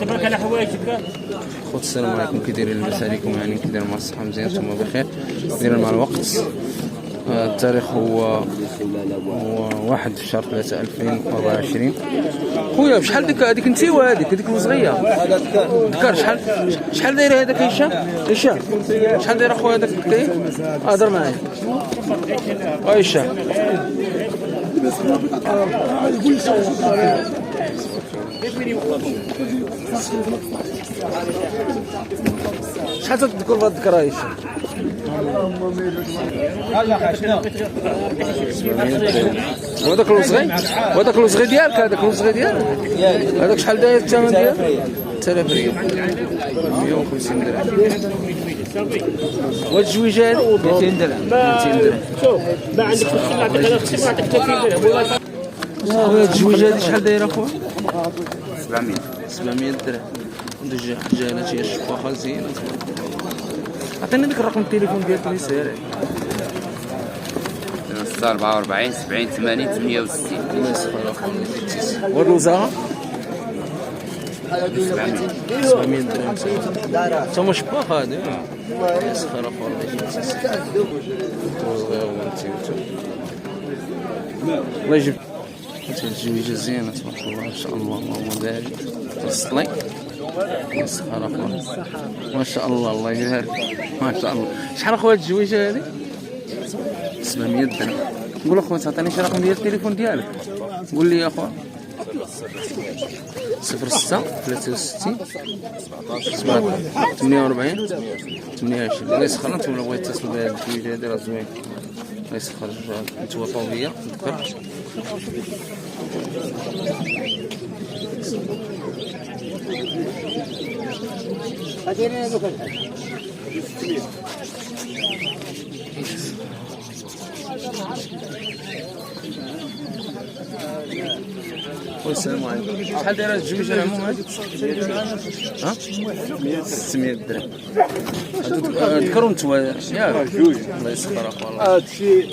تبارك على حوايجك. خوت السلام عليكم، كي دايرين؟ لاباس عليكم؟ يعني كي دايرين؟ مع الصحة مزيان؟ نتوما بخير؟ دايرين مع الوقت. التاريخ هو 1 في شهر 3 2024. خويا بشحال هذيك انت وهذيك الصغيره ذكر شحال دايره هذاك هشام شحال دايره خويا هذاك الكاين؟ هضر معايا هشام. شحال تذكر بهاد الذكرى هشام؟ وهذاك الوصغي ديالك، هذاك الوصغي ديالك هذاك شحال داير الثمن ديالو؟ 3000 ريال، 150 درهم. وهاد الجويجه هادي 200 درهم. 200 درهم. شوف ما عندك تفصيل، نعطيك انا تفصيل، نعطيك 30 درهم. وهاد الجويجه هادي شحال دايره اخويا؟ 700 درهم. دجاجه هي الشفاخه زينه. عطيني ديك الرقم التليفون ديالك اللي ساير 44 70 80 68. الله يسخر اخويا. وهاد الوزاره 700 درهم. تما شفاخ هادي. الله يسخر اخويا. الله يجيب الجويجه زينه تبارك الله ما شاء الله، اللهم بارك. تصلي مسخره اخويا ما شاء الله، الله يبارك ما شاء الله. شحال اخويا الجويجه هذه؟ 700 درهم. قول اخويا تعطيني شي رقم ديال التليفون ديالك، قول لي يا اخويا. 06 63 48 28. الله يسخر. انتم اللي بغيتوا تتصلوا بهذه الجويجه هذه راه زوين. الله يسخر. انتوا طوبيه ذكر. السلام عليكم. شحال دايره الجويجه العموم هذه؟ ها 600 درهم. ذكروا نتوما ياك؟ الله يسخر اخويا. هادشي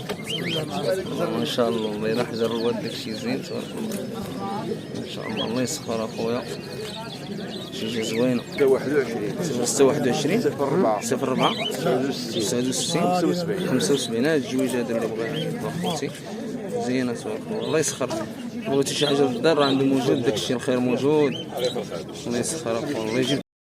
ما شاء الله، الله يرحم حجر الواد. داكشي زين تبارك الله ما شاء الله. الله يسخر اخويا. شي زوينه. 21 04 69 75. هاد الجويجه هذا اللي بغا خوتي زينه تبارك الله. الله يسخر. بغيتي شي حاجه للدار راه عنده موجود، داكشي الخير موجود. الله يسخر اخويا. الله يجيب